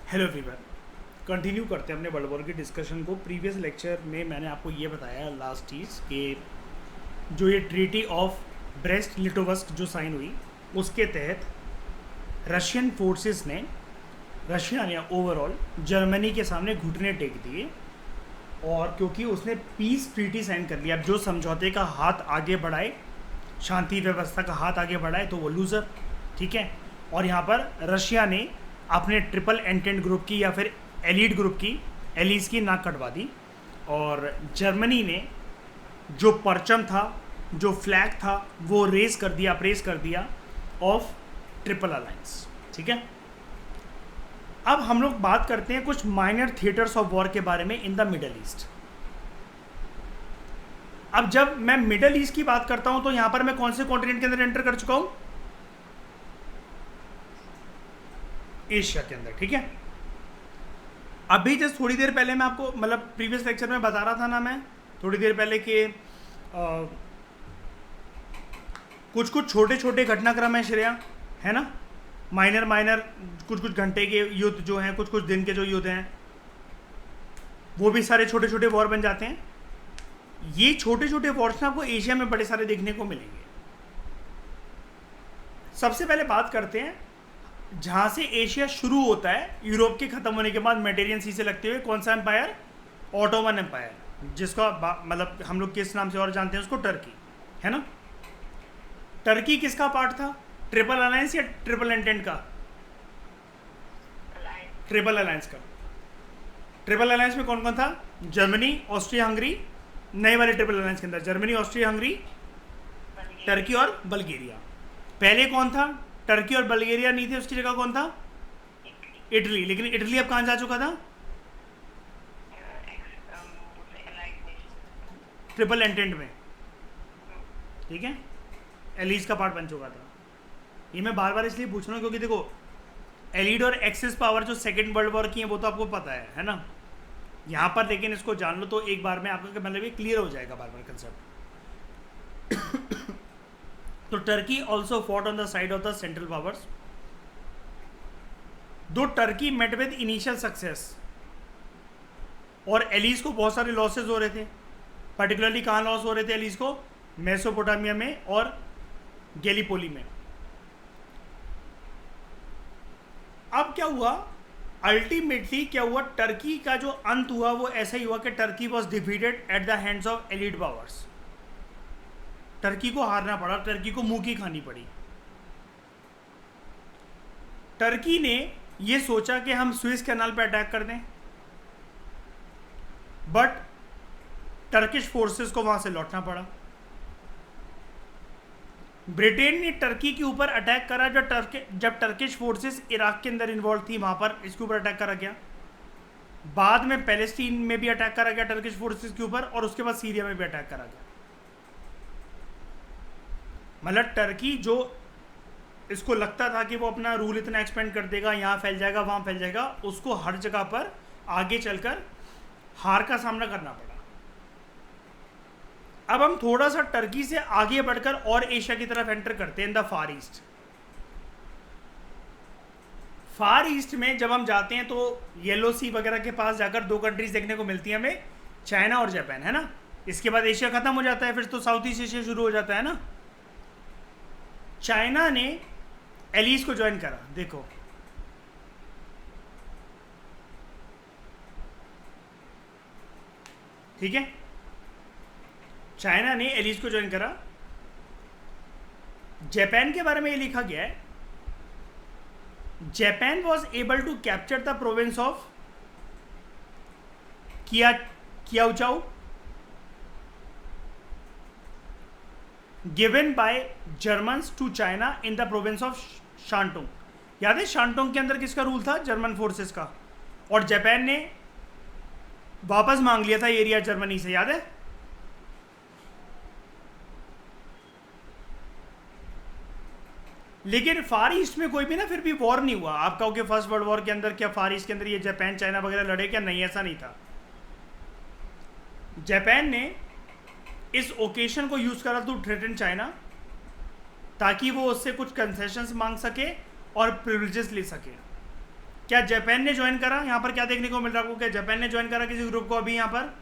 Hello everyone. Continue करते हैं अपने वर्ल्ड वॉर की डिस्कशन को। प्रीवियस लेक्चर में मैंने आपको ये बताया लास्ट चीज़ कि जो ये ट्रीटी ऑफ ब्रेस्ट लिटोवस्क जो साइन हुई उसके तहत रशियन फोर्सेस ने, रशिया ने ओवरऑल जर्मनी के सामने घुटने टेक दिए। और क्योंकि उसने पीस ट्रीटी साइन कर लिया, अब जो समझौते का हाथ आगे बढ़ाए, शांति व्यवस्था का हाथ आगे बढ़ाए, तो वो लूज़र। ठीक है। और यहाँ पर रशिया ने अपने ट्रिपल एंटेंट ग्रुप की या फिर एलीट ग्रुप की, एलीज की नाक कटवा दी। और जर्मनी ने जो परचम था, जो फ्लैग था, वो रेज कर दिया, अप्रेज कर दिया ऑफ ट्रिपल अलायंस। ठीक है। अब हम लोग बात करते हैं कुछ माइनर थिएटर्स ऑफ वॉर के बारे में इन द मिडल ईस्ट। अब जब मैं मिडल ईस्ट की बात करता हूं तो यहां पर मैं कौन से कॉन्टिनेंट के अंदर एंटर कर चुका हूं? एशिया के अंदर। ठीक है। अभी जस्ट थोड़ी देर पहले मैं आपको, मतलब प्रीवियस लेक्चर में बता रहा था ना मैं थोड़ी देर पहले कि कुछ कुछ छोटे छोटे घटनाक्रम है श्रेया, है ना, माइनर माइनर कुछ कुछ घंटे के युद्ध जो हैं, कुछ कुछ दिन के जो युद्ध हैं, वो भी सारे छोटे छोटे वॉर बन जाते हैं। ये छोटे छोटे वॉर्स ना आपको एशिया में बड़े सारे देखने को मिलेंगे। सबसे पहले बात करते हैं जहाँ से एशिया शुरू होता है, यूरोप के ख़त्म होने के बाद मेडिटेरियन सी से लगते हुए, कौन सा एम्पायर? ऑटोमन एम्पायर, जिसका मतलब हम लोग किस नाम से और जानते हैं उसको? टर्की, है ना। टर्की किसका पार्ट था? ट्रिपल अलायंस या ट्रिपल एंटेंट का? ट्रिपल अलायंस का। ट्रिपल अलायंस में कौन कौन था? Germany, Austria, Hungary. नए वाले ट्रिपल अलायंस के अंदर जर्मनी, ऑस्ट्रिया, हंगरी, टर्की और बल्गेरिया। पहले कौन था? टर्की और बल्गेरिया नहीं थे, उसकी जगह कौन था? इटली। लेकिन इटली अब कहाँ जा चुका था? ट्रिपल एंटेंट में। ठीक है। एलीज का पार्ट बन चुका था। ये मैं बार बार इसलिए पूछ रहा हूँ क्योंकि देखो, एलीड और एक्सिस पावर जो सेकेंड वर्ल्ड वॉर की है वो तो आपको पता है ना यहाँ पर, लेकिन इसको जान लो तो एक बार में आपका मतलब ये क्लियर हो जाएगा बार बार कंसेप्ट। तो Turkey also fought on the side of the central powers. Though Turkey met with initial success और एलीज को बहुत सारे लॉसेस हो रहे थे। पर्टिकुलरली कहाँ लॉस हो रहे थे एलीज को? मेसोपोटामिया में और गैलीपोली में। अब क्या हुआ? अल्टीमेटली क्या हुआ? टर्की का जो अंत हुआ वो ऐसा ही हुआ कि Turkey was defeated at the hands of elite powers. Turkey को हारना पड़ा, टर्की को मुंह की खानी पड़ी। टर्की ने ये सोचा कि हम स्विस कैनाल पर अटैक कर दें, बट टर्किश फोर्सेस को वहां से लौटना पड़ा। ब्रिटेन ने टर्की के ऊपर अटैक करा जब टर्किश फोर्सेस इराक के अंदर इन्वॉल्व थी, वहां पर इसके ऊपर अटैक करा गया। बाद में पैलेस्टीन में भी अटैक करा गया टर्किश फोर्सेस के ऊपर, और उसके बाद सीरिया में भी अटैक करा गया। मतलब टर्की जो इसको लगता था कि वो अपना रूल इतना एक्सपेंड कर देगा, यहाँ फैल जाएगा वहाँ फैल जाएगा, उसको हर जगह पर आगे चलकर हार का सामना करना पड़ा। अब हम थोड़ा सा टर्की से आगे बढ़कर और एशिया की तरफ एंटर करते हैं, in the far east. Far east में जब हम जाते हैं तो येलो सी वगैरह के पास जाकर दो कंट्रीज देखने को मिलती है हमें, चाइना और जापान, है ना। इसके बाद एशिया खत्म हो जाता है, फिर तो साउथ ईस्ट एशिया शुरू हो जाता है ना। चाइना ने एलीज को ज्वाइन करा, देखो ठीक है। चाइना ने एलीज को ज्वाइन करा। जापान के बारे में ये लिखा गया है, Japan was able to capture the province of Kiaochow given by Germans to China in the province of Shantung. याद है शांटोंग के अंदर किसका रूल था? जर्मन फोर्सेस का। और जापान ने वापस मांग लिया था एरिया जर्मनी से, याद है। लेकिन फार ईस्ट में कोई भी ना फिर भी वॉर नहीं हुआ। आप कहोगे फर्स्ट वर्ल्ड वॉर के अंदर क्या फार ईस्ट के अंदर ये जापान चाइना वगैरह लड़े क्या? नहीं, ऐसा नहीं था। जापान ने इस ओकेशन को यूज करा टू थ्रेटन चाइना, ताकि वो उससे कुछ कंसेशंस मांग सके और प्रिविलेजेस ले सके। क्या जापान ने ज्वाइन करा? यहाँ पर क्या देखने को मिल रहा है आपको? क्या जापान ने ज्वाइन करा किसी ग्रुप को अभी यहाँ पर?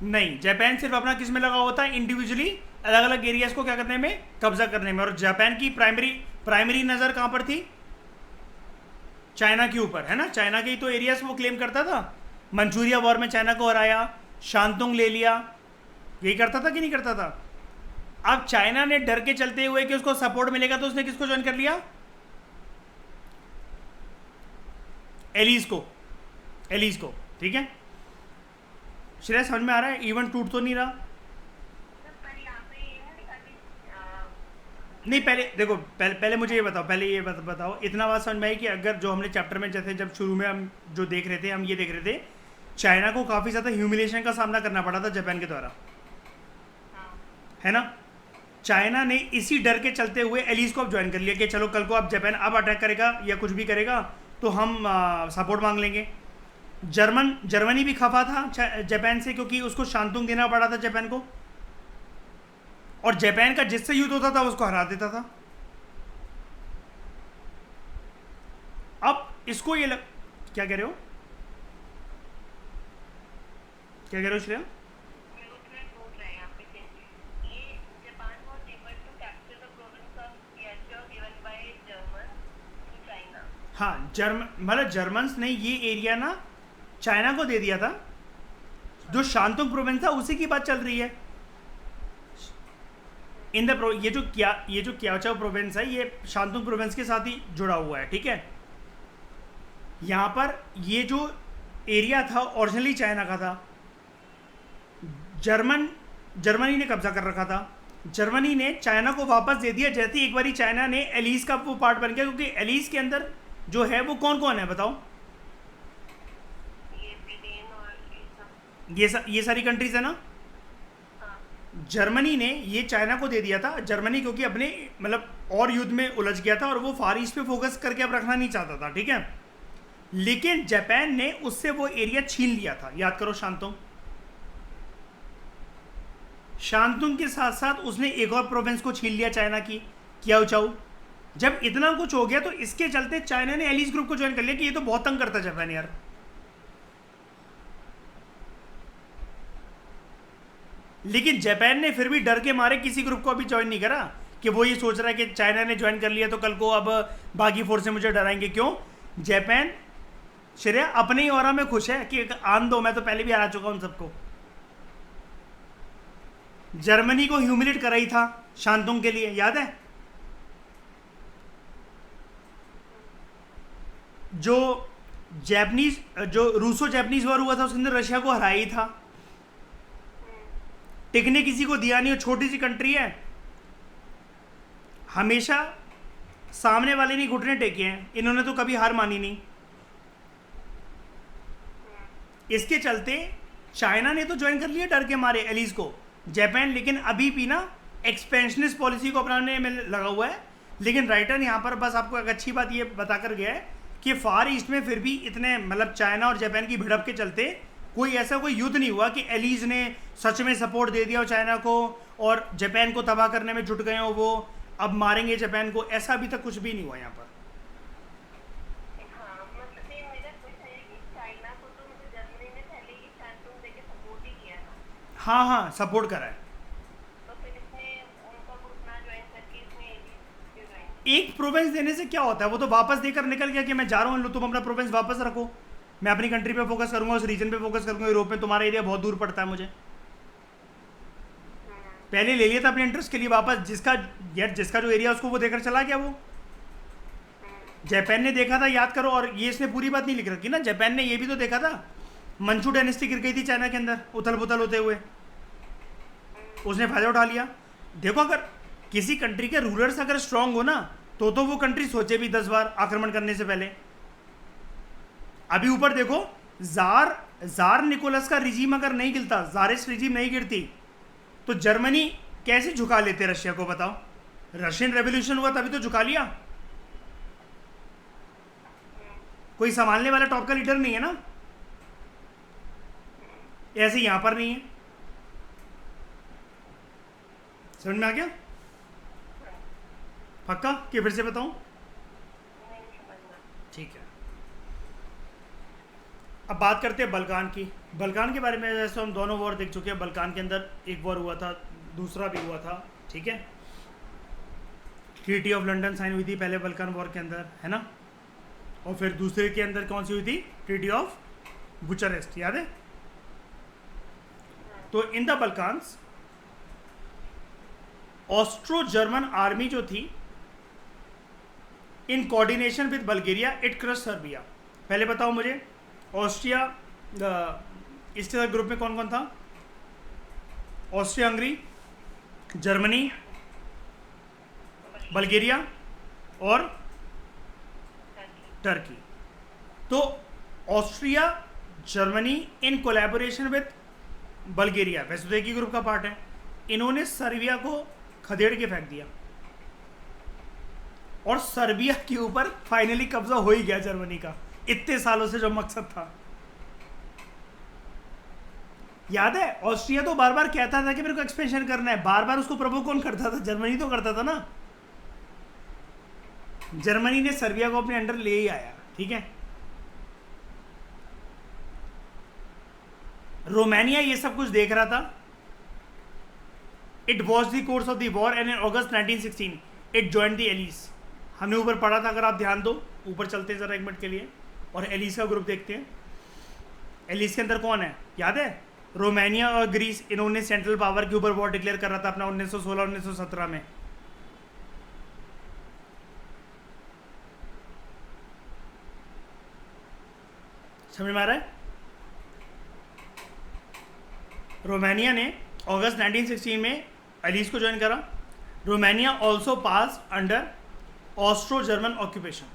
नहीं, जापान सिर्फ अपना किस में लगा होता है, इंडिविजुअली अलग अलग एरियाज को क्या करने में, कब्जा करने में। और जापान की प्राइमरी नजर कहाँ पर थी? चाइना के ऊपर, है ना। चाइना के ही तो एरियाज वो क्लेम करता था। मंचूरिया वॉर में चाइना को हराया, शांतुंग ले लिया, यही करता था कि नहीं करता था? अब चाइना ने डर के चलते हुए कि उसको सपोर्ट मिलेगा तो उसने किसको ज्वाइन कर लिया? एलिस को। ठीक है, श्रेय समझ में आ रहा है? इवेंट टूट तो नहीं रहा? नहीं, पहले देखो, पहले मुझे ये बताओ, बताओ इतना बात समझ में आई कि अगर जो हमने चैप्टर में जैसे जब शुरू में हम जो देख रहे थे, हम ये देख रहे थे चाइना को काफ़ी ज़्यादा ह्यूमिलेशन का सामना करना पड़ा था जापान के द्वारा, है ना। चाइना ने इसी डर के चलते हुए एलिस को अब ज्वाइन कर लिया कि चलो कल को अब जापान अब अटैक करेगा या कुछ भी करेगा तो हम सपोर्ट मांग लेंगे। जर्मनी भी खफा था जापान से, क्योंकि उसको शांतुंग देना पड़ा था जापान को, और जापान का जिससे युद्ध होता था उसको हरा देता था। अब इसको क्या कह रहे हो? क्या कह रहे हो श्रेया? हाँ, मतलब जर्मन्स ने ये एरिया ना चाइना को दे दिया था। जो शांतुंग प्रोविंस था उसी की बात चल रही है। ये जो क्याओचाओ प्रोविंस है ये शांतुंग प्रोविंस के साथ ही जुड़ा हुआ है, ठीक है। यहाँ पर ये जो एरिया था ओरिजिनली चाइना का था, जर्मनी ने कब्जा कर रखा था। जर्मनी ने चाइना को वापस दे दिया जैसे ही एक बारी चाइना ने एलिस का वो पार्ट बन गया, क्योंकि एलिस के अंदर जो है वो कौन कौन है बताओ? ये सारी कंट्रीज है ना। जर्मनी ने ये चाइना को दे दिया था। जर्मनी क्योंकि अपने मतलब और युद्ध में उलझ गया था और वो फार ईस्ट पे फोकस करके अब रखना नहीं चाहता था, ठीक है। लेकिन जापान ने उससे वो एरिया छीन लिया था, याद करो, शांतुंग के साथ साथ उसने एक और प्रोविंस को छीन लिया चाइना की, क्याओचाओ। जब इतना कुछ हो गया तो इसके चलते चाइना ने एलिस ग्रुप को ज्वाइन कर लिया कि ये तो बहुत तंग करता जापान यार। लेकिन जापान ने फिर भी डर के मारे किसी ग्रुप को अभी ज्वाइन नहीं करा, कि वो ये सोच रहा है कि चाइना ने ज्वाइन कर लिया तो कल को अब बाकी फोर्स से मुझे डराएंगे। क्यों? जापान श्रेया अपने ही ऑरा में खुश है कि आन दो, मैं तो पहले भी हरा चुका हूं सबको। जर्मनी को ह्यूमिलेट कराई था शांतुंग के लिए, याद है? जो रूसो जापानीज वॉर हुआ था उसके अंदर रशिया को हराया ही था। टिकने किसी को दिया नहीं, और छोटी सी कंट्री है, हमेशा सामने वाले ने घुटने टेके हैं, इन्होंने तो कभी हार मानी नहीं। इसके चलते चाइना ने तो ज्वाइन कर लिया डर के मारे एलिस को, जापान लेकिन अभी भी ना एक्सपेंशनिस्ट पॉलिसी को अपनाने में लगा हुआ है। लेकिन राइटर यहाँ पर बस आपको एक अच्छी बात ये बताकर गया है कि फार ईस्ट में फिर भी इतने मतलब चाइना और जापान की भिड़प के चलते कोई युद्ध नहीं हुआ कि एलिस ने सच में सपोर्ट दे दिया हो चाइना को और जापान को तबाह करने में जुट गए हो, वो अब मारेंगे जापान को, ऐसा अभी तक कुछ भी नहीं हुआ यहाँ पर। हाँ, सपोर्ट करा है। एक प्रोविंस देने से क्या होता है? वो तो वापस देकर निकल गया कि मैं जा रहा हूँ, तुम अपना प्रोविंस वापस रखो, मैं अपनी कंट्री पे फोकस करूंगा, उस रीजन पे फोकस करूंगा। यूरोप में तुम्हारा एरिया बहुत दूर पड़ता है मुझे। पहले ले लिया था अपने इंटरेस्ट के लिए वापस, जिसका जो एरिया उसको वो देकर चला गया। वो जापान ने देखा था, याद करो, और ये इसने पूरी बात नहीं लिख रखी ना, जापान ने ये भी तो देखा था, मंचू डायनेस्टी गिर गई थी चाइना के अंदर उथल पुथल होते हुए, उसने फायदा उठा लिया। देखो, अगर किसी कंट्री के रूलर्स अगर स्ट्रांग हो ना तो वो कंट्री सोचे भी 10 बार आक्रमण करने से पहले। अभी ऊपर देखो, जार निकोलस का रिजीम अगर नहीं गिरता, जारिस्ट रिजीम नहीं गिरती, तो जर्मनी कैसे झुका लेते रशिया को बताओ? रशियन रेवोल्यूशन हुआ तभी तो झुका लिया। कोई संभालने वाला टॉप का लीडर नहीं है ना, ऐसे यहां पर नहीं है। समझ में आ गया? पक्का कि फिर से बताऊं? ठीक है, अब बात करते हैं बल्कान की। बल्कान के बारे में जैसे हम दोनों वॉर देख चुके हैं, बल्कान के अंदर एक वॉर हुआ था, दूसरा भी हुआ था, ठीक है। ट्रीटी ऑफ लंदन साइन हुई थी पहले बल्कान वॉर के अंदर, है ना, और फिर दूसरे के अंदर कौन सी हुई थी, ट्रीटी ऑफ बुचारेस्ट, याद है। तो in the Balkans Austro German army जो थी, in coordination with Bulgaria it crush Serbia. पहले बताओ मुझे, ऑस्ट्रिया, इसके ग्रुप में कौन कौन था, ऑस्ट्रिया हंगरी, जर्मनी, बल्गेरिया और टर्की। तो Austria Germany in collaboration with Bulgaria, वैसे तो एक ही ग्रुप का पार्ट है, इन्होंने सर्बिया को खदेड़ के फेंक दिया और सर्बिया के ऊपर फाइनली कब्जा हो ही गया जर्मनी का, इतने सालों से जो मकसद था। याद है, ऑस्ट्रिया तो बार बार कहता था कि मेरे को एक्सपेंशन करना है, बार बार उसको प्रभु कौन करता था, जर्मनी तो करता था ना। जर्मनी ने सर्बिया को अपने अंडर ले ही आया, ठीक है। रोमानिया ये सब कुछ देख रहा था। It was the course of the war and in August 1916 it join the allies. हमने ऊपर पढ़ा था, अगर आप ध्यान दो, ऊपर चलते हैं जरा एक मिनट के लिए और एलिस का ग्रुप देखते हैं। एलिस के अंदर कौन है, याद है, रोमानिया और ग्रीस। इन्होंने सेंट्रल पावर के ऊपर वॉर डिक्लेयर कर रहा था अपना 1916-1917 में। समझ में आ रहा है। रोमानिया ने अगस्त 1916 में एलिस को ज्वाइन करा। Romania also pass under Austro German occupation,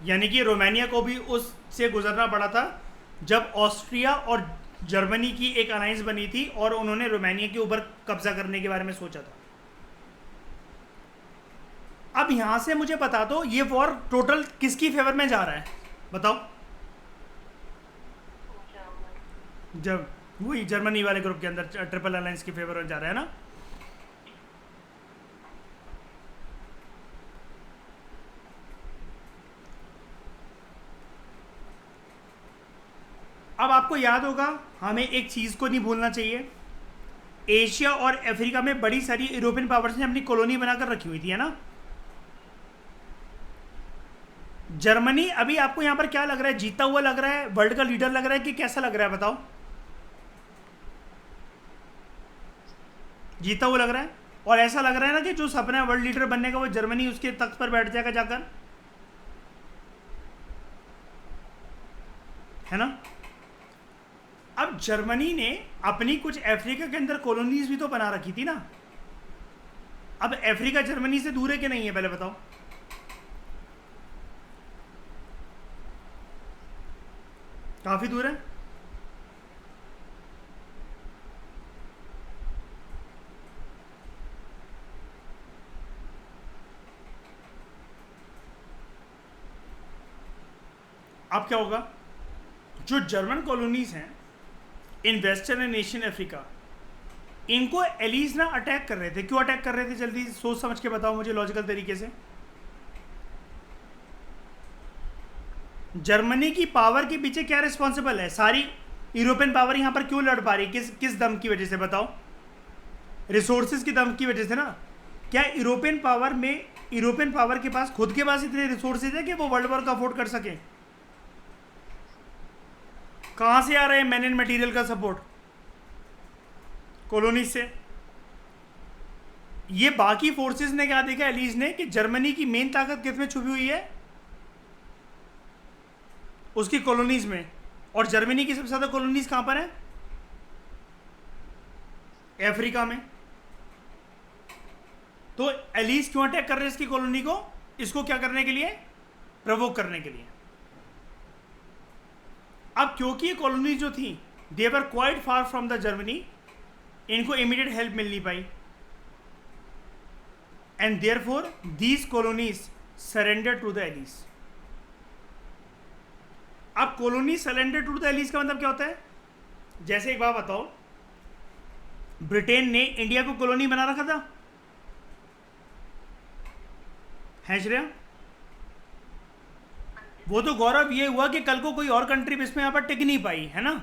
यानी कि रोमानिया को भी उससे गुजरना पड़ा था जब ऑस्ट्रिया और जर्मनी की एक अलायंस बनी थी और उन्होंने रोमानिया के ऊपर कब्जा करने के बारे में सोचा था। अब यहां से मुझे बता दो, ये वॉर टोटल किसकी फेवर में जा रहा है, बताओ। जब वही जर्मनी वाले ग्रुप के अंदर ट्रिपल अलायंस की फेवर में जा रहा है ना। अब आपको याद होगा, हमें एक चीज को नहीं भूलना चाहिए, एशिया और अफ्रीका में बड़ी सारी यूरोपियन पावर्स ने अपनी कॉलोनी बनाकर रखी हुई थी, है ना। जर्मनी अभी आपको यहां पर क्या लग रहा है, जीता हुआ लग रहा है, वर्ल्ड का लीडर लग रहा है कि कैसा लग रहा है, बताओ। जीता हुआ लग रहा है, और ऐसा लग रहा है ना कि जो सपना है वर्ल्ड लीडर बनने का, वो जर्मनी उसके तख्त पर बैठ जाएगा जाकर, है ना। अब जर्मनी ने अपनी कुछ अफ्रीका के अंदर कॉलोनीज भी तो बना रखी थी ना। अब अफ्रीका जर्मनी से दूर है कि नहीं है, पहले बताओ। काफी दूर है। अब क्या होगा, जो जर्मन कॉलोनीज हैं in western and Asian Africa, इनको एलिस ना अटैक कर रहे थे। क्यों अटैक कर रहे थे, जल्दी सोच समझ के बताओ मुझे लॉजिकल तरीके से। जर्मनी की पावर के पीछे क्या रिस्पॉन्सिबल है, सारी यूरोपियन पावर यहां पर क्यों लड़ पा रही, किस दम की वजह से, बताओ। रिसोर्सेज की दम की वजह से ना। क्या यूरोपियन पावर के पास खुद के पास इतने रिसोर्सेज है कि वो वर्ल्ड वॉर का अफोर्ड कर सके। कहां से आ रहे हैं मैन एंड मटेरियल का सपोर्ट, कॉलोनी से। ये बाकी फोर्सेस ने क्या देखा एलिस ने, कि जर्मनी की मेन ताकत किस में छुपी हुई है, उसकी कॉलोनीज में। और जर्मनी की सबसे ज्यादा कॉलोनीज कहां पर है, अफ्रीका में। तो एलिस क्यों अटैक कर रहे हैं इसकी कॉलोनी को, इसको क्या करने के लिए, प्रवोक करने के लिए। अब क्योंकि ये कॉलोनी जो थी they were quite far from the Germany, इनको इमीडिएट हेल्प मिल नहीं पाई, and therefore these colonies surrender to the allies. अब colony surrender to the allies का मतलब क्या होता है, जैसे एक बात बताओ, ब्रिटेन ने इंडिया को कॉलोनी बना रखा था, है श्रेया। वो तो गौरव ये हुआ कि कल को कोई और कंट्री भी इसमें यहाँ पर टिक नहीं पाई, है ना।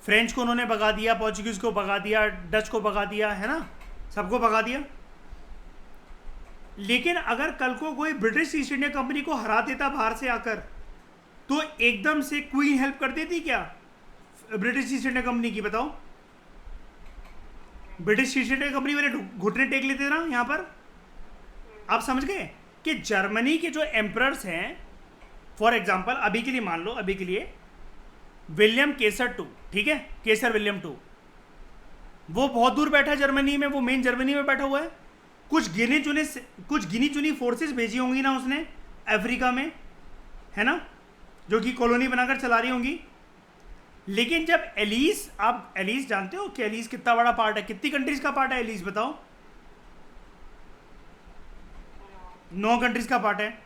फ्रेंच को उन्होंने भगा दिया, पोर्चुगीज को भगा दिया, डच को भगा दिया, है ना, सबको भगा दिया। लेकिन अगर कल को कोई ब्रिटिश ईस्ट इंडिया कंपनी को हरा देता बाहर से आकर, तो एकदम से क्वीन हेल्प कर देती क्या ब्रिटिश ईस्ट इंडिया कंपनी की, बताओ। ब्रिटिश ईस्ट इंडिया कंपनी वाले घुटने टेक लेते ना यहाँ पर। आप समझ गए कि जर्मनी के जो एम्परर्स हैं, फॉर एग्जाम्पल अभी के लिए मान लो, अभी के लिए विलियम केसर टू, ठीक है, केसर विलियम टू, वो बहुत दूर बैठा है जर्मनी में, वो मेन जर्मनी में बैठा हुआ है। कुछ गिनी चुनी फोर्सेस भेजी होंगी ना उसने अफ्रीका में, है ना, जो कि कॉलोनी बनाकर चला रही होंगी। लेकिन जब एलिस, आप एलिस जानते हो कि एलिस कितना बड़ा पार्ट है, कितनी कंट्रीज का पार्ट है एलिस, बताओ। 9 कंट्रीज का पार्ट है।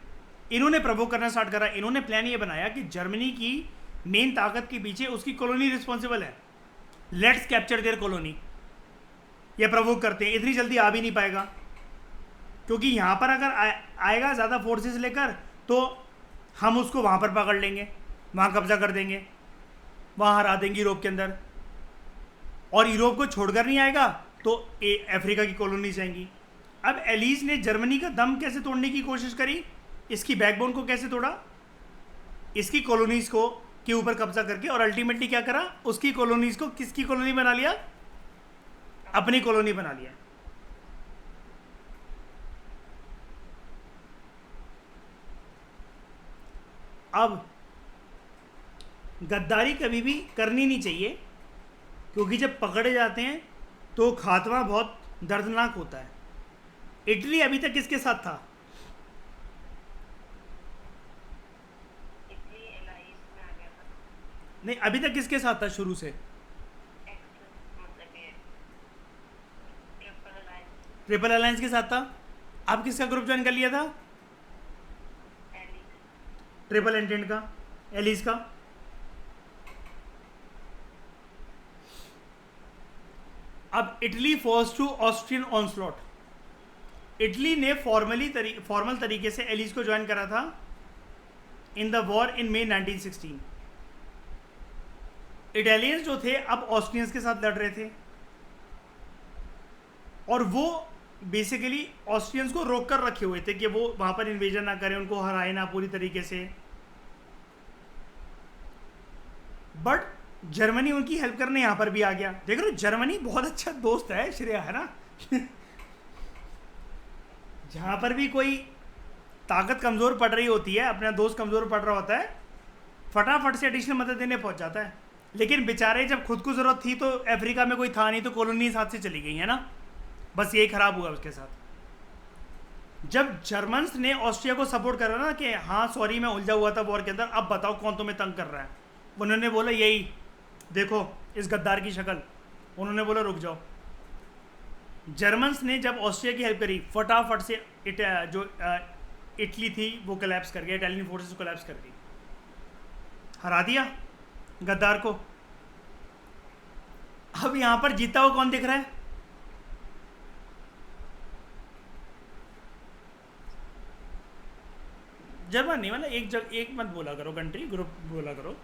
इन्होंने प्रवोक करना स्टार्ट करा। इन्होंने प्लान ये बनाया कि जर्मनी की मेन ताकत के पीछे उसकी कॉलोनी रिस्पॉन्सिबल है, लेट्स कैप्चर देयर कॉलोनी। ये प्रवोक करते हैं, इतनी जल्दी आ भी नहीं पाएगा, क्योंकि यहाँ पर अगर आएगा ज़्यादा फोर्सेस लेकर तो हम उसको वहाँ पर पकड़ लेंगे, वहाँ कब्जा कर देंगे, वहाँ हरा देंगे यूरोप के अंदर, और यूरोप को छोड़कर नहीं आएगा तो अफ्रीका की कॉलोनी जाएंगी। अब एलिस ने जर्मनी का दम कैसे तोड़ने की कोशिश करी, इसकी बैकबोन को कैसे तोड़ा, इसकी कॉलोनीज को के ऊपर कब्जा करके, और अल्टीमेटली क्या करा, उसकी कॉलोनीज को किसकी कॉलोनी बना लिया, अपनी कॉलोनी बना लिया। अब गद्दारी कभी भी करनी नहीं चाहिए, क्योंकि जब पकड़े जाते हैं तो खात्मा बहुत दर्दनाक होता है। इटली अभी तक किसके साथ था, नहीं अभी तक किसके साथ था शुरू से, ट्रिपल अलायंस के साथ था। आप किसका ग्रुप ज्वाइन कर लिया था, ट्रिपल एंटेंट का, एलिस का। अब Italy force to Austrian onslaught. Italy ने फॉर्मल तरीके से एलिस को ज्वाइन करा था in the war in May 1916। Italians जो थे अब ऑस्ट्रियंस के साथ लड़ रहे थे, और वो बेसिकली ऑस्ट्रियंस को रोक कर रखे हुए थे कि वो वहां पर इन्वेजन ना करें, उनको हराए ना पूरी तरीके से। बट जर्मनी उनकी हेल्प करने यहां पर भी आ गया। देख रहे हो, जर्मनी बहुत अच्छा दोस्त है श्रेया, है ना। जहां पर भी कोई ताकत कमजोर पड़ रही होती है, अपना दोस्त कमजोर पड़ रहा होता है, फटाफट से एडिशनल मदद देने पहुंच जाता है। लेकिन बेचारे जब खुद को जरूरत थी तो अफ्रीका में कोई था नहीं, तो कॉलोनी साथ से चली गई, है ना। बस यही खराब हुआ उसके साथ। जब जर्मन्स ने ऑस्ट्रिया को सपोर्ट करा ना कि हाँ सॉरी मैं उलझा हुआ था वॉर के अंदर, अब बताओ कौन तुम्हें तंग कर रहा है, उन्होंने बोला यही देखो इस गद्दार की शक्ल। उन्होंने बोला रुक जाओ। जर्मन्स ने जब ऑस्ट्रिया की हेल्प करी, फटाफट से जो इटली थी वो कोलैप्स कर गया, इटालियन फोर्सेस कोलैप्स कर गई, हरा दिया गद्दार को। अब यहां पर जीता हुआ कौन दिख रहा है, जर्मनी। मतलब एक मत बोला करो कंट्री, ग्रुप बोला करो,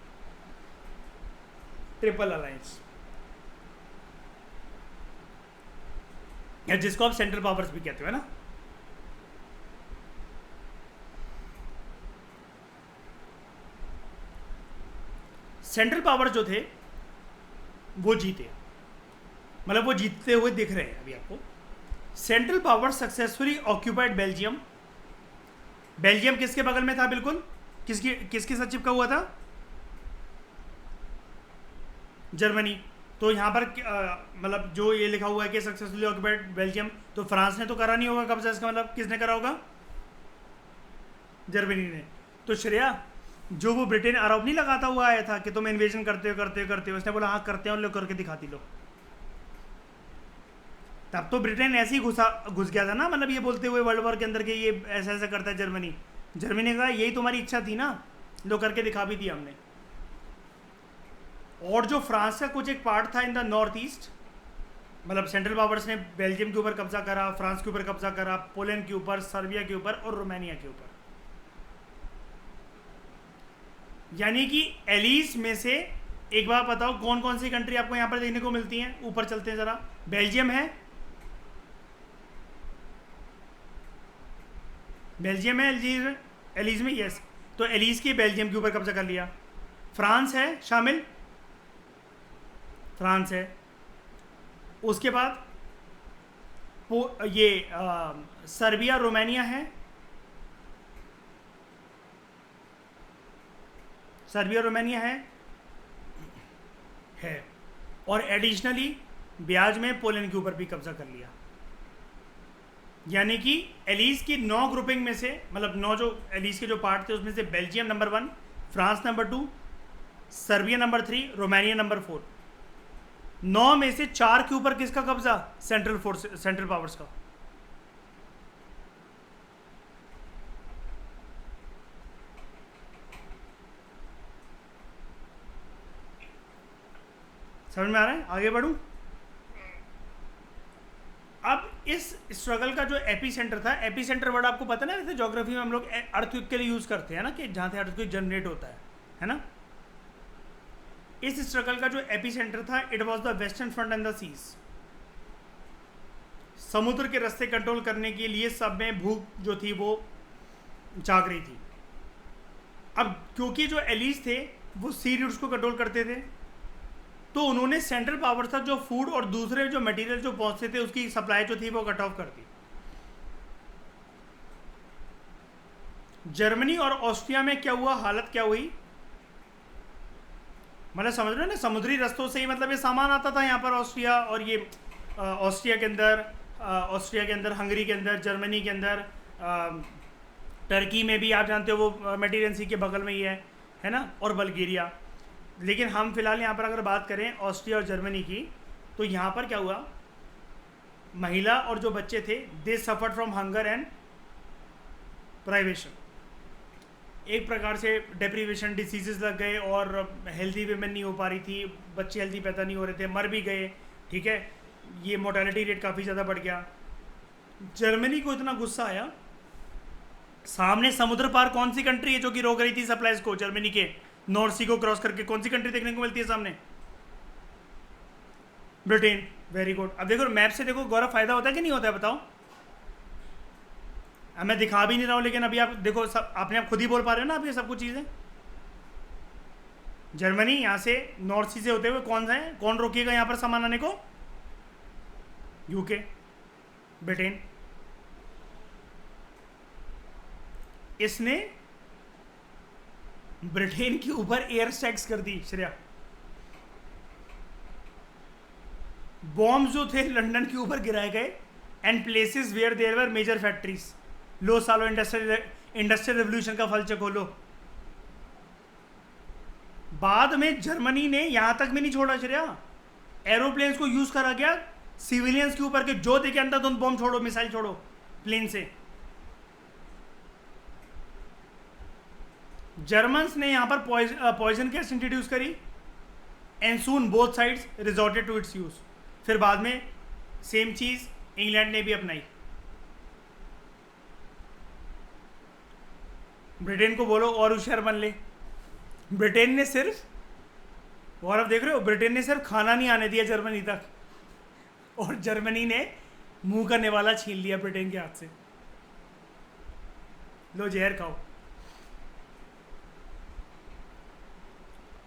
ट्रिपल अलायंस, या जिसको आप सेंट्रल पावर्स भी कहते हो, है ना। सेंट्रल पावर जो थे वो जीते, मतलब वो जीतते हुए दिख रहे हैं अभी आपको। Central power successfully occupied Belgium. Belgium किसके बगल में था, बिल्कुल किसके साथ चिपका हुआ था, जर्मनी। तो यहाँ पर मतलब जो ये लिखा हुआ है कि सक्सेसफुली ऑक्यूपाइड बेल्जियम, तो फ्रांस ने तो करा नहीं होगा कब्जा, इसका मतलब किसने करा होगा, जर्मनी ने। तो श्रेया, जो वो ब्रिटेन आरोप नहीं लगाता हुआ आया था कि तुम इन्वेजन करते हो, उसने बोला हाँ करते हो, लो करके दिखाती लो। तब तो ब्रिटेन ऐसे ही घुस गया था ना, मतलब ये बोलते हुए वर्ल्ड वॉर के अंदर कि ये ऐसा ऐसा करता है जर्मनी। जर्मनी ने कहा यही तुम्हारी इच्छा थी ना, लो करके दिखा भी दी हमने। और जो फ्रांस का कुछ एक पार्ट था इन द नॉर्थ ईस्ट, मतलब सेंट्रल पावर्स ने बेल्जियम के ऊपर कब्जा करा, फ्रांस के ऊपर कब्जा करा, पोलैंड के ऊपर, सर्बिया के ऊपर और रोमानिया के ऊपर। यानी कि एलिस में से एक बार बताओ कौन कौन सी कंट्री आपको यहाँ पर देखने को मिलती हैं। ऊपर चलते हैं ज़रा। बेल्जियम है, बेल्जियम है एलिस में, यस। तो एलिस की बेल्जियम के ऊपर कब्जा कर लिया। फ्रांस है शामिल, फ्रांस है। उसके बाद ये सर्बिया रोमानिया है, सर्बिया रोमानिया है। और एडिशनली ब्याज में पोलैंड के ऊपर भी कब्जा कर लिया। यानी कि एलिस की 9 ग्रुपिंग में से, मतलब 9 जो एलिस के जो पार्ट थे उसमें से Belgium number 1, France number 2, Serbia number 3, Romania number 4। 9 में से 4 के ऊपर किसका कब्जा? सेंट्रल पावर्स का। समझ में आ रहा है? आगे बढ़ूं। अब इस स्ट्रगल का जो एपी सेंटर था, एपी सेंटर वर्ड आपको पता ना, वैसे ज्योग्राफी में हम लोग अर्थक्वेक के लिए यूज करते हैं ना, कि जहां से अर्थक्वेक जनरेट होता है ना। इस स्ट्रगल का जो एपी सेंटर था, it was the western front and the seas. समुद्र के रास्ते कंट्रोल करने के लिए सब में भूख जो थी वो जाग रही थी। अब क्योंकि जो एलिस थे वो सी रूट्स को कंट्रोल करते थे, तो उन्होंने सेंट्रल पावर तक जो फूड और दूसरे जो मटेरियल जो पहुंचते थे उसकी सप्लाई जो थी वो कट ऑफ कर दी। जर्मनी और ऑस्ट्रिया में क्या हुआ, हालत क्या हुई, मतलब समझ रहे हो ना, समुद्री रास्तों से ही मतलब ये सामान आता था यहाँ पर ऑस्ट्रिया, और ये ऑस्ट्रिया के अंदर, हंगरी के अंदर, जर्मनी के अंदर, टर्की में भी आप जानते हो वो मेडिटेरियन सी के बगल में ही है ना, और बल्गेरिया। लेकिन हम फिलहाल यहाँ पर अगर बात करें ऑस्ट्रिया और जर्मनी की, तो यहाँ पर क्या हुआ, महिला और जो बच्चे थे they suffered from hunger and privation. एक प्रकार से डेप्रीवेशन, डिसीजेस लग गए और हेल्दी वीमेन नहीं हो पा रही थी, बच्चे हेल्दी पैदा नहीं हो रहे थे, मर भी गए, ठीक है। ये मोर्टेलिटी रेट काफ़ी ज़्यादा बढ़ गया। जर्मनी को इतना गुस्सा आया, सामने समुद्र पार कौन सी कंट्री है जो कि रोक रही थी सप्लाईज को, जर्मनी के नॉर्थ सी को क्रॉस करके कौन सी कंट्री देखने को मिलती है सामने? ब्रिटेन। Very good. अब देखो मैप से देखो गौरव, फायदा होता है कि नहीं होता है बताओ? अब मैं दिखा भी नहीं रहा हूं, लेकिन अभी आप देखो, सब आपने आप खुद ही बोल पा रहे हो ना, आप ये सब कुछ चीज़ें। जर्मनी यहाँ से नॉर्थ सी से होते हुए कौन सा है, कौन रोकिएगा यहाँ पर सामान आने को? UK, Britain. इसने ब्रिटेन के ऊपर एयर स्ट्राइक्स कर दी श्रेया। बॉम्ब जो थे लंदन के ऊपर गिराए गए, and places where there were major factories. लो सालो इंडस्ट्रियल रेवोल्यूशन का फल चखो लो। बाद में जर्मनी ने यहां तक भी नहीं छोड़ा श्रेया, एरोप्लेन्स को यूज करा गया सिविलियंस के ऊपर के, जो देखे अंदर तुम बॉम्ब छोड़ो, मिसाइल छोड़ो प्लेन से। जर्मन्स ने यहां पर पॉइजन गैस इंट्रोड्यूस करी, and soon both sides resorted to its use. फिर बाद में सेम चीज इंग्लैंड ने भी अपनाई। ब्रिटेन को बोलो और होशियार बन ले। ब्रिटेन ने सिर्फ, और अब देख रहे हो, ब्रिटेन ने सिर्फ खाना नहीं आने दिया जर्मनी तक, और जर्मनी ने मुंह का निवाला छीन लिया ब्रिटेन के हाथ से। लो जहर खाओ।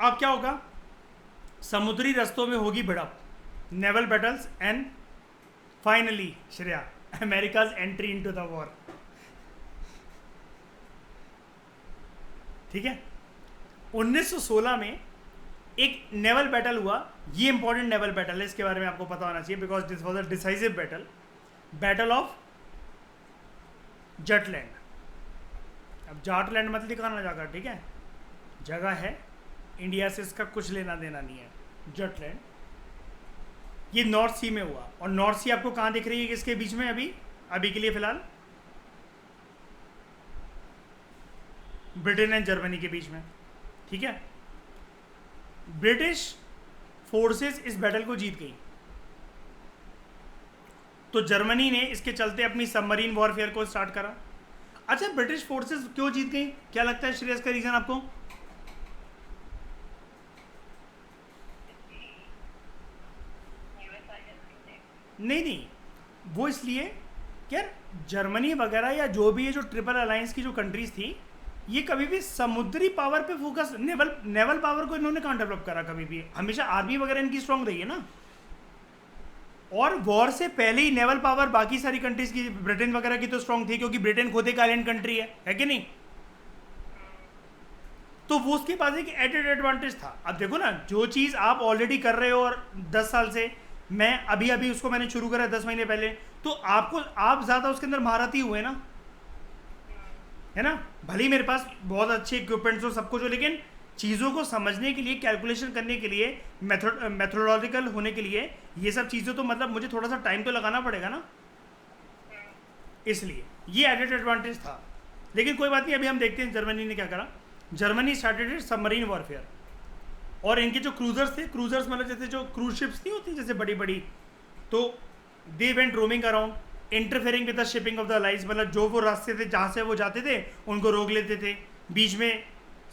अब क्या होगा, समुद्री रास्तों में होगी भिड़प, नेवल बैटल्स, एंड फाइनली श्रेया America's entry into the war. ठीक है। 1916 में एक नेवल बैटल हुआ, ये इंपॉर्टेंट नेवल बैटल है, इसके बारे में आपको पता होना चाहिए, because this was a decisive battle, battle of Jutland. अब जाटलैंड मत दिखाना जाकर, ठीक है, जगह है, इंडिया से इसका कुछ लेना देना नहीं है। जटलैंड ये नॉर्थ सी में हुआ, और नॉर्थ सी आपको कहाँ दिख रही है, किसके बीच में? अभी के लिए फिलहाल ब्रिटेन एंड जर्मनी के बीच में, ठीक है। ब्रिटिश फोर्सेस इस बैटल को जीत गई, तो जर्मनी ने इसके चलते अपनी सबमरीन वॉरफेयर को स्टार्ट करा। अच्छा, ब्रिटिश फोर्सेस क्यों जीत गई, क्या लगता है श्रेयस का रीजन आपको? नहीं नहीं, वो इसलिए कि यार जर्मनी वगैरह या जो भी है, जो ट्रिपल अलायंस की जो कंट्रीज थी, ये कभी भी समुद्री पावर पे फोकस, नेवल पावर को इन्होंने कहाँ डेवलप करा कभी भी? हमेशा आर्मी वगैरह इनकी स्ट्रांग रही है ना। और वॉर से पहले ही नेवल पावर बाकी सारी कंट्रीज की, ब्रिटेन वगैरह की तो स्ट्रांग थी, क्योंकि ब्रिटेन खुद एक आइलैंड कंट्री है कि नहीं? तो वो उसके पास एक एडेड एडवांटेज था। अब देखो ना, जो चीज़ आप ऑलरेडी कर रहे हो और 10 साल से, मैं अभी अभी उसको मैंने शुरू करा 10 महीने पहले, तो आपको, आप ज़्यादा उसके अंदर महारथी हुए ना, है ना? भले ही मेरे पास बहुत अच्छे इक्विपमेंट्स हो, सब कुछ हो, लेकिन चीज़ों को समझने के लिए, कैलकुलेशन करने के लिए, मेथोडोलॉजिकल होने के लिए, ये सब चीज़ें तो मतलब मुझे थोड़ा सा टाइम तो लगाना पड़ेगा ना, इसलिए ये एडेड एडवांटेज था। लेकिन कोई बात नहीं, अभी हम देखते हैं जर्मनी ने क्या करा। जर्मनी स्टार्टेड सबमरीन वॉरफेयर, और इनके जो क्रूजर्स थे, क्रूजर्स मतलब जैसे जो क्रूज शिप्स नहीं होती जैसे बड़ी बड़ी, तो they went roaming around interfering with the shipping of the allies, मतलब जो वो रास्ते थे जहाँ से वो जाते थे उनको रोक लेते थे, बीच में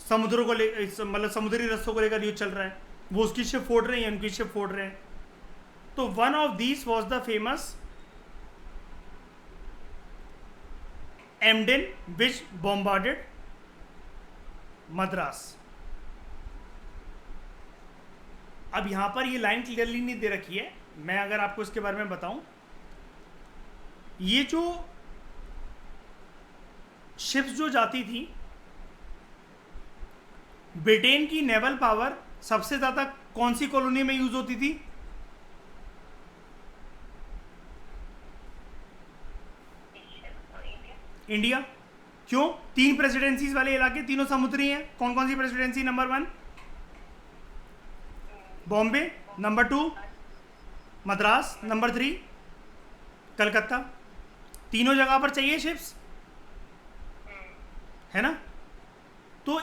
समुद्रों को ले, मतलब समुद्री रास्तों को लेकर युद्ध चल रहा है, वो उसकी शिप फोड़ रहे हैं, उनकी शिप फोड़ रहे हैं। तो one of these was the famous Embden which bombarded Madras. अब यहां पर ये लाइन क्लियरली नहीं दे रखी है, मैं अगर आपको इसके बारे में बताऊं, ये जो शिप्स जो जाती थी, ब्रिटेन की नेवल पावर सबसे ज्यादा कौन सी कॉलोनी में यूज होती थी? इंडिया। क्यों? 3 प्रेसिडेंसीज वाले इलाके, तीनों समुद्री हैं। कौन कौन सी presidency? Number 1 Bombay, number 2 Madras, number 3 Calcutta. तीनों जगह पर चाहिए शिप्स, है ना? तो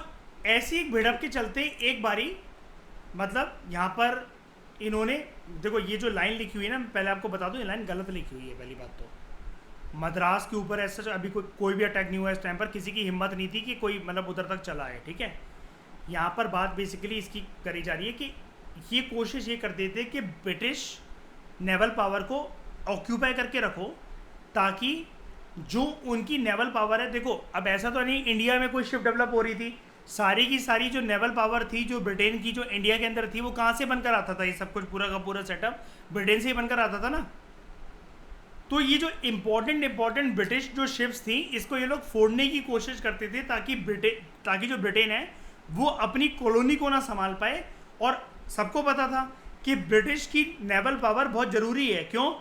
ऐसी एक भिड़प के चलते एक बारी, मतलब यहाँ पर इन्होंने, देखो ये जो लाइन लिखी हुई है ना, मैं पहले आपको बता दूं, ये लाइन गलत लिखी हुई है। पहली बात तो मद्रास के ऊपर ऐसा अभी कोई भी अटैक नहीं हुआ इस टाइम पर, किसी की हिम्मत नहीं थी कि कोई मतलब उधर तक चला है, ठीक है? यहाँ पर बात बेसिकली इसकी करी जा रही है कि ये कोशिश ये करते थे कि ब्रिटिश नेवल पावर को ऑक्यूपाई करके रखो, ताकि जो उनकी नेवल पावर है, देखो अब ऐसा तो नहीं इंडिया में कोई शिप डेवलप हो रही थी, सारी की सारी जो नेवल पावर थी जो ब्रिटेन की, जो इंडिया के अंदर थी, वो कहाँ से बनकर आता था? ये सब कुछ पूरा का पूरा सेटअप ब्रिटेन से ही बनकर आता था ना। तो ये जो इम्पोर्टेंट ब्रिटिश जो शिप्स थी, इसको ये लोग फोड़ने की कोशिश करते थे, ताकि जो ब्रिटेन है वो अपनी कॉलोनी को ना संभाल पाए। और सबको पता था कि ब्रिटिश की नेवल पावर बहुत ज़रूरी है। क्यों?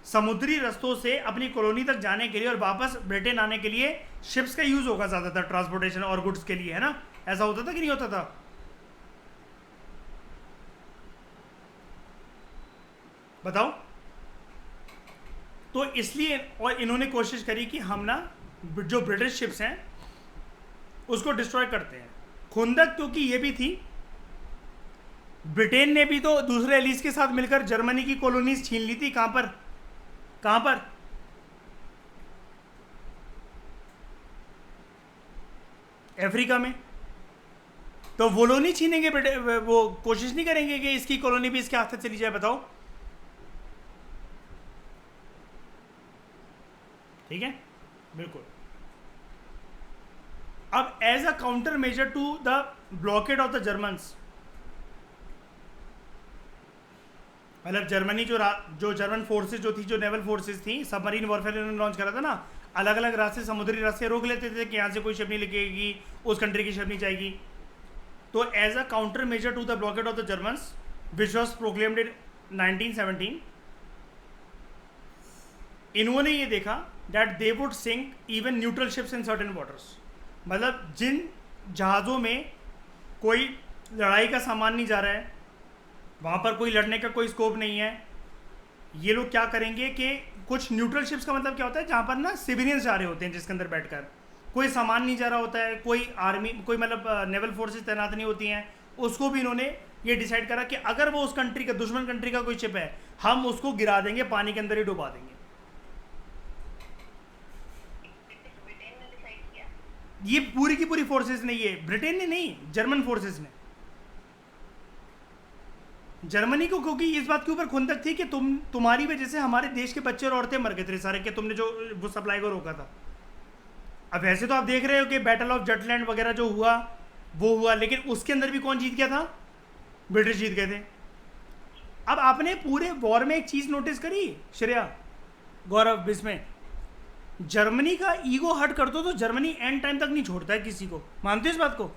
समुद्री रास्तों से अपनी कॉलोनी तक जाने के लिए और वापस ब्रिटेन आने के लिए शिप्स का यूज़ होगा ज़्यादातर, ट्रांसपोर्टेशन और गुड्स के लिए, है ना? ऐसा होता था कि नहीं होता था? बताओ। तो इसलिए, और इन्होंने कोशिश करी कि हम ना जो ब्रिटिश शिप्स हैं उसको डिस्ट्रॉय करते हैं। खुंदक क्योंकि ये भी थी, ब्रिटेन ने भी तो दूसरे एलिस के साथ मिलकर जर्मनी की कॉलोनीज छीन ली थी। कहां पर? कहां पर? अफ्रीका में। तो वो लोग नहीं छीनेंगे, वो कोशिश नहीं करेंगे कि इसकी कॉलोनी भी इसके हाथ से चली जाए? बताओ। ठीक है, बिल्कुल। अब as a counter measure to the blockade of the Germans, मतलब जर्मनी जो जर्मन फोर्सेस जो थी, जो नेवल फोर्सेस थी, सबमरीन वॉरफेयर इन्होंने लॉन्च करा था ना, अलग अलग रास्ते, समुद्री रास्ते रोक लेते थे कि यहाँ से कोई शिप नहीं लगेगी, उस कंट्री की शिप नहीं जाएगी। तो as a counter measure to the blockade of the Germans which was proclaimed in 1917, इन्होंने ये देखा that they would sink even neutral ships in certain waters, मतलब जिन जहाज़ों में कोई लड़ाई का सामान नहीं जा रहा है, वहाँ पर कोई लड़ने का कोई स्कोप नहीं है, ये लोग क्या करेंगे कि कुछ न्यूट्रल शिप्स का मतलब क्या होता है, जहाँ पर ना सिविलियंस जा रहे होते हैं, जिसके अंदर बैठकर कोई सामान नहीं जा रहा होता है, कोई आर्मी, कोई मतलब नेवल फोर्सेस तैनात नहीं होती हैं, उसको भी इन्होंने ये डिसाइड करा कि अगर वो उस कंट्री का, दुश्मन कंट्री का कोई शिप है, हम उसको गिरा देंगे, पानी के अंदर ही डुबा देंगे। ये पूरी की पूरी फोर्सेस ने, ये ब्रिटेन ने नहीं, जर्मन फोर्सेस ने। जर्मनी को क्योंकि इस बात के ऊपर खुंदक थी कि तुम्हारी वजह से हमारे देश के बच्चे और औरतें मर गए थे सारे, कि तुमने जो वो सप्लाई को रोका था। अब वैसे तो आप देख रहे हो कि बैटल ऑफ जटलैंड वगैरह जो हुआ वो हुआ, लेकिन उसके अंदर भी कौन जीत गया था? ब्रिटिश जीत गए थे। अब आपने पूरे वॉर में एक चीज नोटिस करी श्रेया, गौरव, इसमें जर्मनी का ईगो हट कर दो तो जर्मनी एंड टाइम तक नहीं छोड़ता है किसी को, मानते हो इस बात को?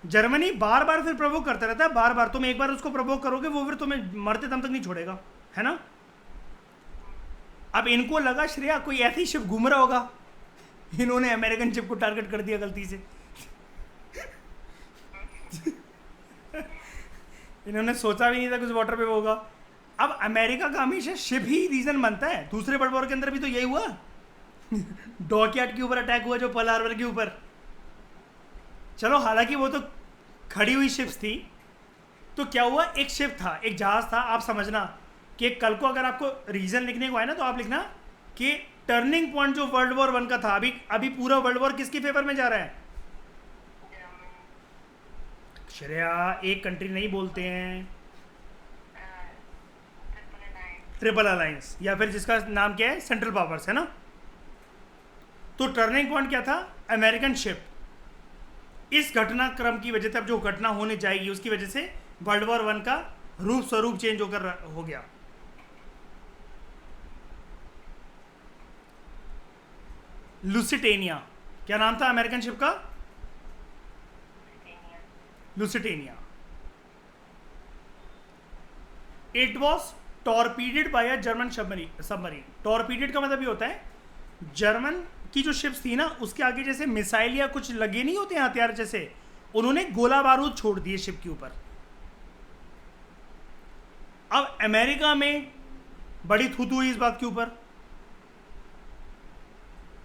जर्मनी बार बार फिर प्रवोक करता रहता है, बार बार। तुम एक बार उसको प्रवोक करोगे वो फिर तुम्हें मरते दम तक नहीं छोड़ेगा, है ना? अब इनको लगा श्रेया कोई ऐसी शिप घूम रहा होगा, इन्होंने अमेरिकन शिप को टारगेट कर दिया गलती से। इन्होंने सोचा भी नहीं था कुछ वाटर पे होगा। अब अमेरिका का हमेशा शिप ही रीजन बनता है। दूसरे वर्ल्ड वॉर के अंदर भी तो यही हुआ। डॉकयार्ड के ऊपर अटैक हुआ जो पर्ल हार्बर के ऊपर। चलो हालांकि वो तो खड़ी हुई शिप्स थी, तो क्या हुआ, एक शिप था, एक जहाज था। आप समझना कि कल को अगर आपको रीजन लिखने को आए ना तो आप लिखना कि टर्निंग पॉइंट जो वर्ल्ड वॉर 1 का था, अभी पूरा वर्ल्ड वॉर किसके फेवर में जा रहा है? श्रेया, एक कंट्री नहीं बोलते हैं, ट्रिपल अलायंस, या फिर जिसका नाम क्या है, सेंट्रल पावर्स, है ना? तो टर्निंग पॉइंट क्या था? American ship. इस घटनाक्रम की वजह से, अब जो घटना होने जाएगी उसकी वजह से वर्ल्ड वॉर 1 का रूप स्वरूप चेंज होकर हो गया। लुसिटेनिया, क्या नाम था अमेरिकन शिप का? Lusitania. It was torpedoed by a German submarine. Torpedoed का मतलब ये होता है जर्मन की जो शिप्स थी ना उसके आगे जैसे मिसाइल या कुछ लगे नहीं होते हथियार जैसे, उन्होंने गोला बारूद छोड़ दिए शिप के ऊपर। अब अमेरिका में बड़ी थूथू हुई इस बात के ऊपर।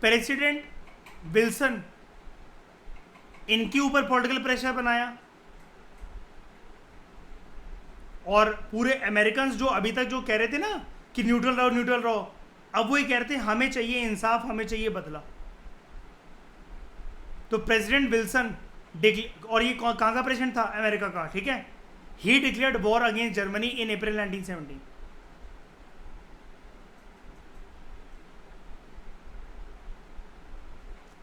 प्रेसिडेंट विल्सन इनके ऊपर पॉलिटिकल प्रेशर बनाया, और पूरे अमेरिकन जो अभी तक जो कह रहे थे ना कि न्यूट्रल रहो न्यूट्रल रहो, अब वो ये कह रहे थे हमें चाहिए इंसाफ, हमें चाहिए बदला। तो प्रेसिडेंट विल्सन और ये कहाँ का प्रेसिडेंट था? अमेरिका का, ठीक है। He declared war against Germany in April 1917।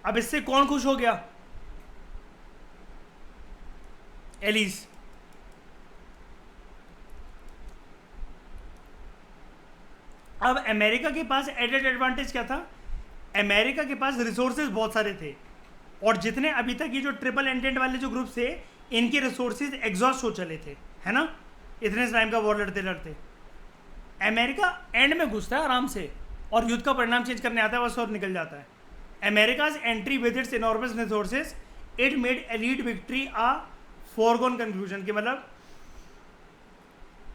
अब इससे कौन खुश हो गया? एलिस। अब अमेरिका के पास एडेड एडवांटेज क्या था? अमेरिका के पास रिसोर्सेज बहुत सारे थे, और जितने अभी तक ये जो ट्रिपल एंटेंट वाले जो ग्रुप थे इनके रिसोर्सेज एग्जॉस्ट हो चले थे, है ना? इतने टाइम का वॉर लड़ते लड़ते अमेरिका एंड में घुसता है आराम से और युद्ध का परिणाम चेंज करने आता है, बस और निकल जाता है। America's entry with its enormous resources it made allied victory a foregone conclusion, के मतलब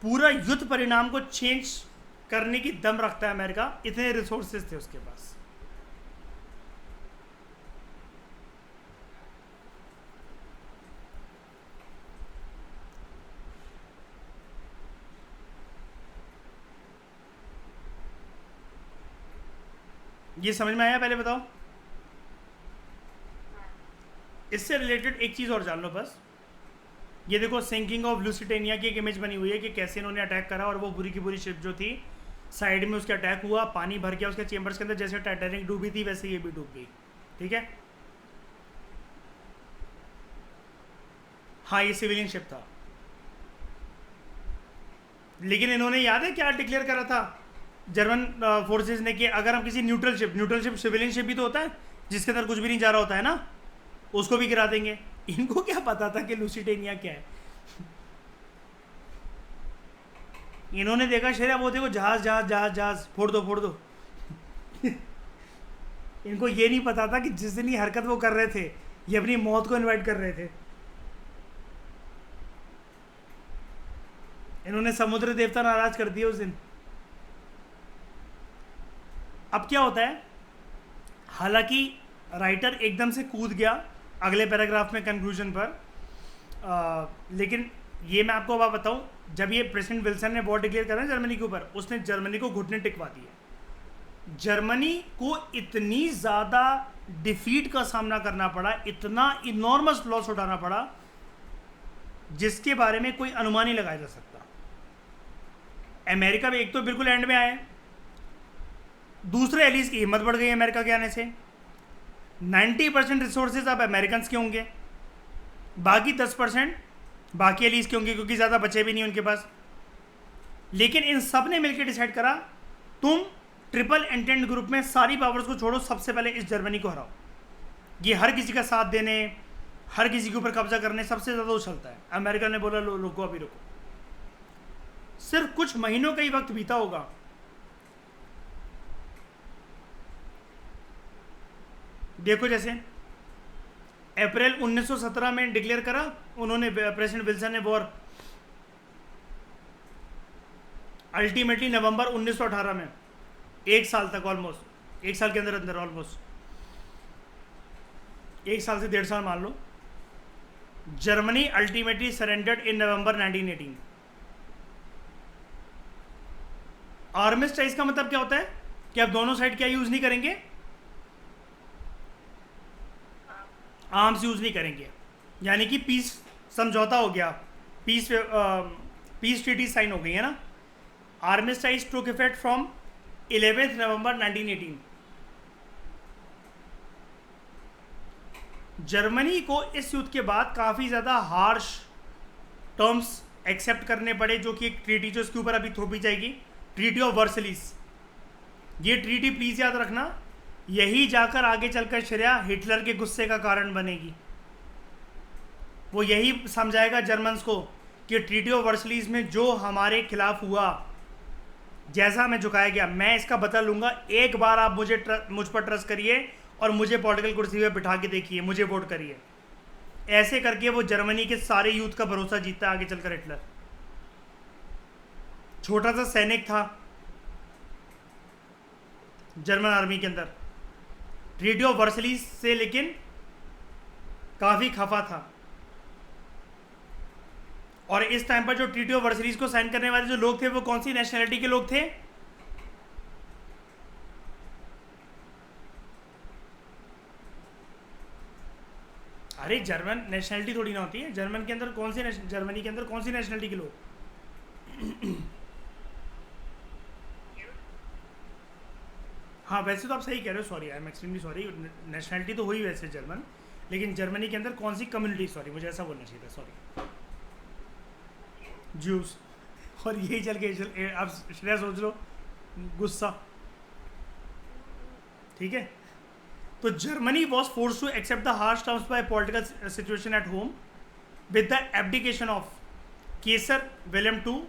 पूरा युद्ध परिणाम को चेंज करने की दम रखता है अमेरिका, इतने रिसोर्सेज थे उसके पास। ये समझ में आया? पहले बताओ। इससे रिलेटेड एक चीज़ और जान लो बस। ये देखो सिंकिंग ऑफ लुसिटेनिया की एक इमेज बनी हुई है कि कैसे इन्होंने अटैक करा, और वो पूरी की पूरी शिप जो थी साइड में उसका अटैक हुआ, पानी भर गया उसके चेंबर्स के अंदर, जैसे टाइटैनिक डूबी थी वैसे ये भी डूब गई, ठीक है। हाँ, ये सिविलियन शिप था, लेकिन इन्होंने याद है क्या डिक्लेयर करा था जर्मन फोर्सेस ने कि अगर हम किसी न्यूट्रल शिप सिविलियन शिप भी तो होता है जिसके अंदर कुछ भी नहीं जा रहा होता है ना, उसको भी गिरा देंगे। इनको क्या पता था कि लुसिटेनिया क्या है? इन्होंने देखा शरिया वो देखो जहाज जहाज जहाज जहाज, फोड़ दो फोड़ दो। इनको ये नहीं पता था कि जिस दिन ये हरकत वो कर रहे थे ये अपनी मौत को इनवाइट कर रहे थे। इन्होंने समुद्र देवता नाराज कर दिया उस दिन। अब क्या होता है, हालांकि राइटर एकदम से कूद गया अगले पैराग्राफ में कंक्लूजन पर, लेकिन ये मैं आपको अब बताऊं, जब ये प्रेसिडेंट विल्सन ने वॉर डिक्लेयर करा जर्मनी के ऊपर, उसने जर्मनी को घुटने टिकवा दिए। जर्मनी को इतनी ज़्यादा डिफीट का सामना करना पड़ा, इतना इनॉर्मस लॉस उठाना पड़ा, जिसके बारे में कोई अनुमान नहीं लगाया जा सकता। अमेरिका में एक तो बिल्कुल एंड में आया है, दूसरे एलीज की हिम्मत बढ़ गई अमेरिका के आने से। 90% रिसोर्सेज अब अमेरिकन के होंगे, बाकी 10% बाकी एलीज के होंगे, क्योंकि ज़्यादा बचे भी नहीं उनके पास। लेकिन इन सब ने मिलकर डिसाइड करा, तुम ट्रिपल एंटेंट ग्रुप में सारी पावर्स को छोड़ो, सबसे पहले इस जर्मनी को हराओ। ये हर किसी का साथ देने, हर किसी के ऊपर कब्जा करने सबसे ज़्यादा उछलता है। अमेरिका ने बोला लो रुको, अभी रुको। सिर्फ कुछ महीनों का ही वक्त बीता होगा, देखो जैसे अप्रैल 1917 में डिक्लेयर करा उन्होंने, प्रेसिडेंट विल्सन ने वॉर। अल्टीमेटली नवंबर 1918 में, एक साल तक ऑलमोस्ट, एक साल के अंदर अंदर ऑलमोस्ट एक साल से 1.5 साल मान लो, जर्मनी अल्टीमेटली सरेंडर्ड इन नवंबर 1918। आर्मिस्टाइज का मतलब क्या होता है कि अब दोनों साइड क्या यूज नहीं करेंगे, आर्म्स यूज नहीं करेंगे, यानी कि पीस समझौता हो गया, पीस ट्रीटी साइन हो गई है ना। आर्मिस्टाइज टुक इफेक्ट फ्रॉम 11 नवंबर 1918। जर्मनी को इस युद्ध के बाद काफ़ी ज़्यादा हार्श टर्म्स एक्सेप्ट करने पड़े, जो कि एक ट्रीटी जो इसके ऊपर अभी थोपी जाएगी, ट्रीटी ऑफ वर्सलिस। ये ट्रीटी प्लीज़ याद रखना, यही जाकर आगे चलकर श्रेया हिटलर के गुस्से का कारण बनेगी। वो यही समझाएगा जर्मन्स को कि ट्रीटी ऑफ वर्सलिस में जो हमारे खिलाफ हुआ, जैसा हमें झुकाया गया, मैं इसका बदला लूँगा। एक बार आप मुझ पर ट्रस्ट करिए और मुझे पॉलिटिकल कुर्सी पे बिठा के देखिए, मुझे वोट करिए। ऐसे करके वो जर्मनी के सारे यूथ का भरोसा जीतता है आगे चलकर हिटलर। छोटा सा सैनिक था जर्मन आर्मी के अंदर, ट्रीटी ऑफ वर्सलिस से लेकिन काफ़ी खफा था। और इस टाइम पर जो ट्रीटी ऑफ वर्सलिस को साइन करने वाले जो लोग थे, वो कौन सी नेशनैलिटी के लोग थे? अरे जर्मन नेशनैलिटी थोड़ी ना होती है, जर्मन के अंदर कौन सी जर्मनी के अंदर कौन सी नेशनैलिटी के लोग? हाँ वैसे तो आप सही कह रहे हो, sorry I am extremely sorry, nationality तो हुई वैसे जर्मन, लेकिन जर्मनी के अंदर कौन सी कम्युनिटी, सॉरी मुझे ऐसा बोलना चाहिए था, सॉरी, जूस। और यही चल के आप श्रेया सोच लो, गुस्सा, ठीक है। तो Germany was force to accept the harsh terms by political situation at home with the abdication of Kaiser William two,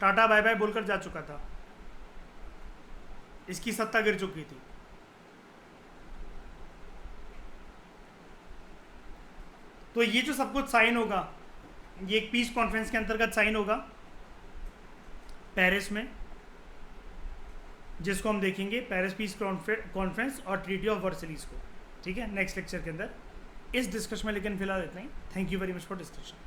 tata bye bye बोलकर जा चुका था, इसकी सत्ता गिर चुकी थी। तो ये जो सब कुछ साइन होगा, ये एक पीस कॉन्फ्रेंस के अंतर्गत साइन होगा पेरिस में, जिसको हम देखेंगे पेरिस पीस कॉन्फ्रेंस और ट्रीटी ऑफ वर्सलिस को, ठीक है, नेक्स्ट लेक्चर के अंदर इस डिस्कशन में। लेकिन फिलहाल इतना ही। Thank you very much for discussion.